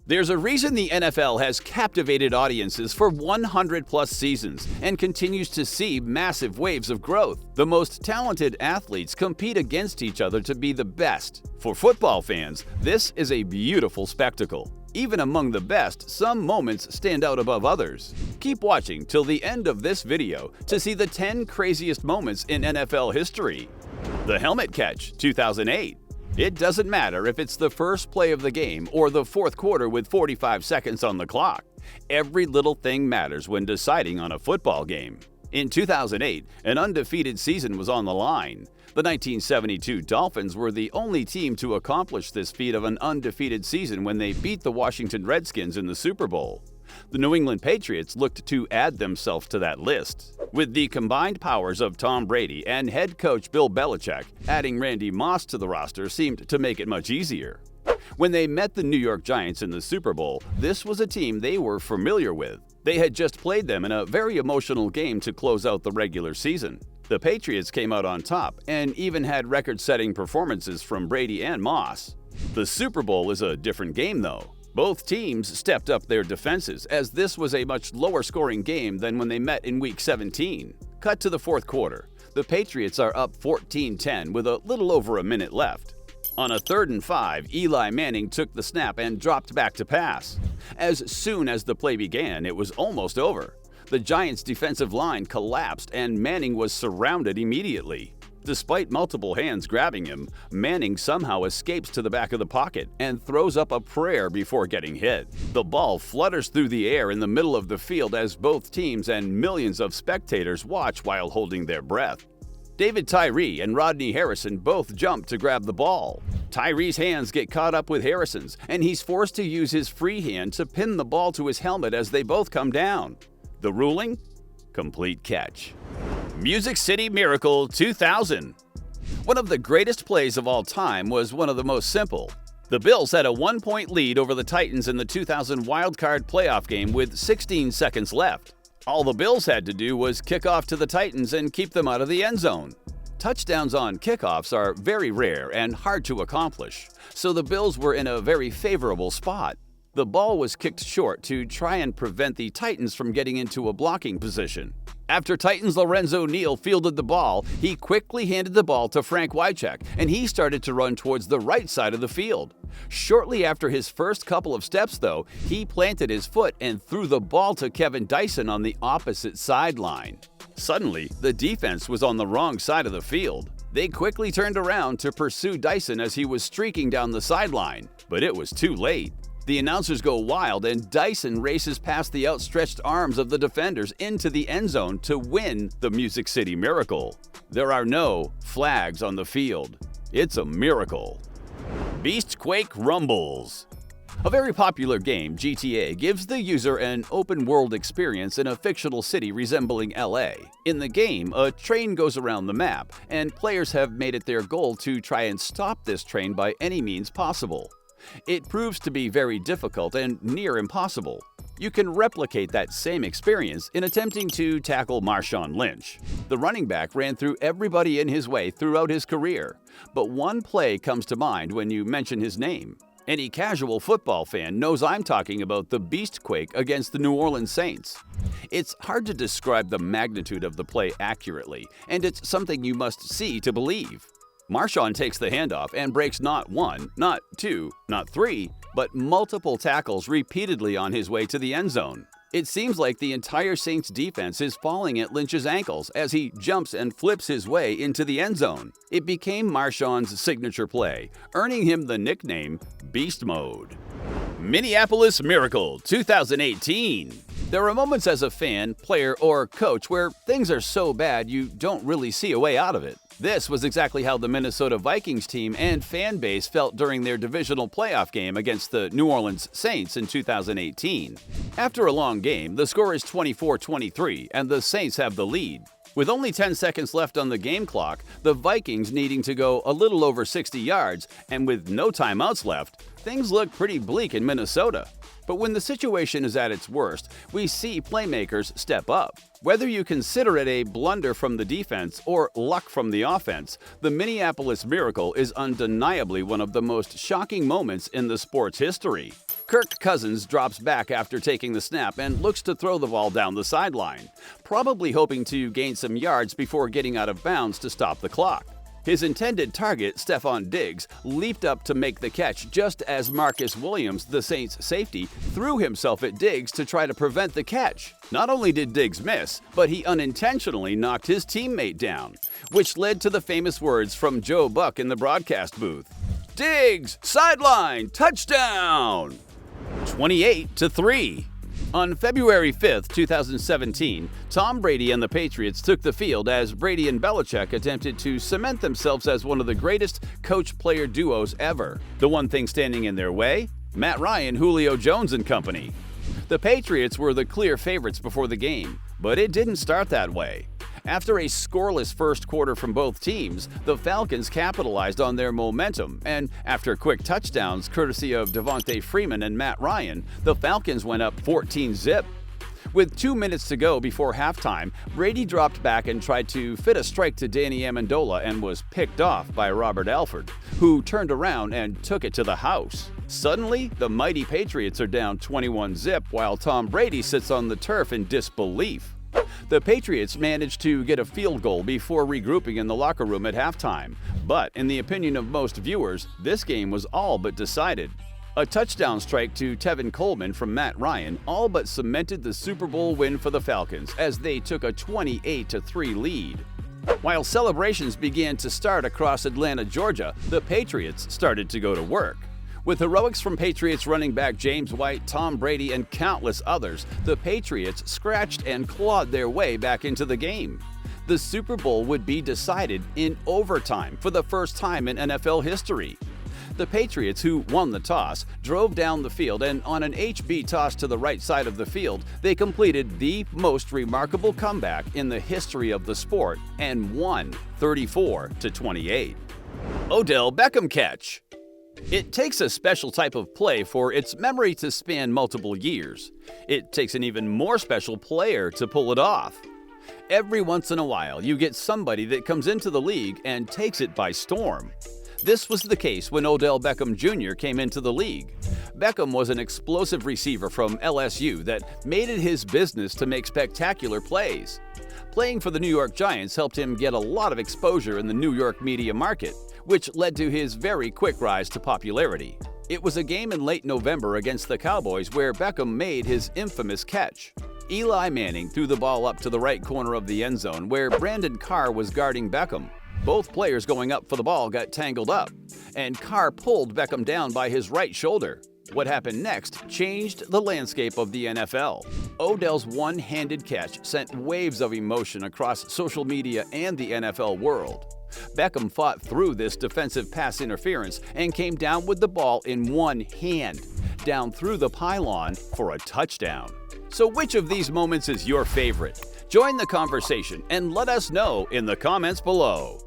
There's a reason the NFL has captivated audiences for 100-plus seasons and continues to see massive waves of growth. The most talented athletes compete against each other to be the best. For football fans, this is a beautiful spectacle. Even among the best, some moments stand out above others. Keep watching till the end of this video to see the 10 craziest moments in NFL history. The helmet catch, 2008. It doesn't matter if it's the first play of the game or the fourth quarter with 45 seconds on the clock. Every little thing matters when deciding on a football game. In 2008, an undefeated season was on the line. The 1972 Dolphins were the only team to accomplish this feat of an undefeated season when they beat the Washington Redskins in the Super Bowl. The New England Patriots looked to add themselves to that list. With the combined powers of Tom Brady and head coach Bill Belichick, adding Randy Moss to the roster seemed to make it much easier. When they met the New York Giants in the Super Bowl, this was a team they were familiar with. They had just played them in a very emotional game to close out the regular season. The Patriots came out on top and even had record-setting performances from Brady and Moss. The Super Bowl is a different game, though. Both teams stepped up their defenses, as this was a much lower-scoring game than when they met in Week 17. Cut to the fourth quarter. The Patriots are up 14-10 with a little over a minute left. On a 3rd and 5, Eli Manning took the snap and dropped back to pass. As soon as the play began, it was almost over. The Giants' defensive line collapsed and Manning was surrounded immediately. Despite multiple hands grabbing him, Manning somehow escapes to the back of the pocket and throws up a prayer before getting hit. The ball flutters through the air in the middle of the field as both teams and millions of spectators watch while holding their breath. David Tyree and Rodney Harrison both jump to grab the ball. Tyree's hands get caught up with Harrison's, and he's forced to use his free hand to pin the ball to his helmet as they both come down. The ruling? Complete catch. Music City Miracle 2000. One of the greatest plays of all time was one of the most simple. The Bills had a 1-point lead over the Titans in the 2000 wildcard playoff game with 16 seconds left. All the Bills had to do was kick off to the Titans and keep them out of the end zone. Touchdowns on kickoffs are very rare and hard to accomplish, so the Bills were in a very favorable spot. The ball was kicked short to try and prevent the Titans from getting into a blocking position. After Titans' Lorenzo Neal fielded the ball, he quickly handed the ball to Frank Wycheck, and he started to run towards the right side of the field. Shortly after his first couple of steps, though, he planted his foot and threw the ball to Kevin Dyson on the opposite sideline. Suddenly, the defense was on the wrong side of the field. They quickly turned around to pursue Dyson as he was streaking down the sideline, but it was too late. The announcers go wild and Dyson races past the outstretched arms of the defenders into the end zone to win the Music City Miracle. There are no flags on the field. It's a miracle. Beastquake rumbles. A very popular game, GTA, gives the user an open-world experience in a fictional city resembling LA. In the game, a train goes around the map, and players have made it their goal to try and stop this train by any means possible. It proves to be very difficult and near impossible. You can replicate that same experience in attempting to tackle Marshawn Lynch. The running back ran through everybody in his way throughout his career, but one play comes to mind when you mention his name. Any casual football fan knows I'm talking about the Beastquake against the New Orleans Saints. It's hard to describe the magnitude of the play accurately, and it's something you must see to believe. Marshawn takes the handoff and breaks not one, not two, not three, but multiple tackles repeatedly on his way to the end zone. It seems like the entire Saints defense is falling at Lynch's ankles as he jumps and flips his way into the end zone. It became Marshawn's signature play, earning him the nickname Beast Mode. Minneapolis Miracle 2018. There are moments as a fan, player, or coach where things are so bad you don't really see a way out of it. This was exactly how the Minnesota Vikings team and fan base felt during their divisional playoff game against the New Orleans Saints in 2018. After a long game, the score is 24-23 and the Saints have the lead. With only 10 seconds left on the game clock, the Vikings needing to go a little over 60 yards, and with no timeouts left, things look pretty bleak in Minnesota. But when the situation is at its worst, we see playmakers step up. Whether you consider it a blunder from the defense or luck from the offense, the Minneapolis Miracle is undeniably one of the most shocking moments in the sport's history. Kirk Cousins drops back after taking the snap and looks to throw the ball down the sideline, probably hoping to gain some yards before getting out of bounds to stop the clock. His intended target, Stephon Diggs, leaped up to make the catch just as Marcus Williams, the Saints' safety, threw himself at Diggs to try to prevent the catch. Not only did Diggs miss, but he unintentionally knocked his teammate down, which led to the famous words from Joe Buck in the broadcast booth. "Diggs, sideline, touchdown!" 28-3. On February 5, 2017, Tom Brady and the Patriots took the field as Brady and Belichick attempted to cement themselves as one of the greatest coach-player duos ever. The one thing standing in their way? Matt Ryan, Julio Jones and company. The Patriots were the clear favorites before the game, but it didn't start that way. After a scoreless first quarter from both teams, the Falcons capitalized on their momentum, and after quick touchdowns courtesy of Devontae Freeman and Matt Ryan, the Falcons went up 14-zip. With 2 minutes to go before halftime, Brady dropped back and tried to fit a strike to Danny Amendola and was picked off by Robert Alford, who turned around and took it to the house. Suddenly, the mighty Patriots are down 21-zip while Tom Brady sits on the turf in disbelief. The Patriots managed to get a field goal before regrouping in the locker room at halftime, but in the opinion of most viewers, this game was all but decided. A touchdown strike to Tevin Coleman from Matt Ryan all but cemented the Super Bowl win for the Falcons as they took a 28-3 lead. While celebrations began to start across Atlanta, Georgia, the Patriots started to go to work. With heroics from Patriots running back James White, Tom Brady, and countless others, the Patriots scratched and clawed their way back into the game. The Super Bowl would be decided in overtime for the first time in NFL history. The Patriots, who won the toss, drove down the field, and on an HB toss to the right side of the field, they completed the most remarkable comeback in the history of the sport and won 34-28. Odell Beckham catch. It takes a special type of play for its memory to span multiple years. It takes an even more special player to pull it off. Every once in a while, you get somebody that comes into the league and takes it by storm. This was the case when Odell Beckham Jr. came into the league. Beckham was an explosive receiver from LSU that made it his business to make spectacular plays. Playing for the New York Giants helped him get a lot of exposure in the New York media market, which led to his very quick rise to popularity. It was a game in late November against the Cowboys where Beckham made his infamous catch. Eli Manning threw the ball up to the right corner of the end zone where Brandon Carr was guarding Beckham. Both players going up for the ball got tangled up, and Carr pulled Beckham down by his right shoulder. What happened next changed the landscape of the NFL. Odell's one-handed catch sent waves of emotion across social media and the NFL world. Beckham fought through this defensive pass interference and came down with the ball in one hand, down through the pylon for a touchdown. So which of these moments is your favorite? Join the conversation and let us know in the comments below.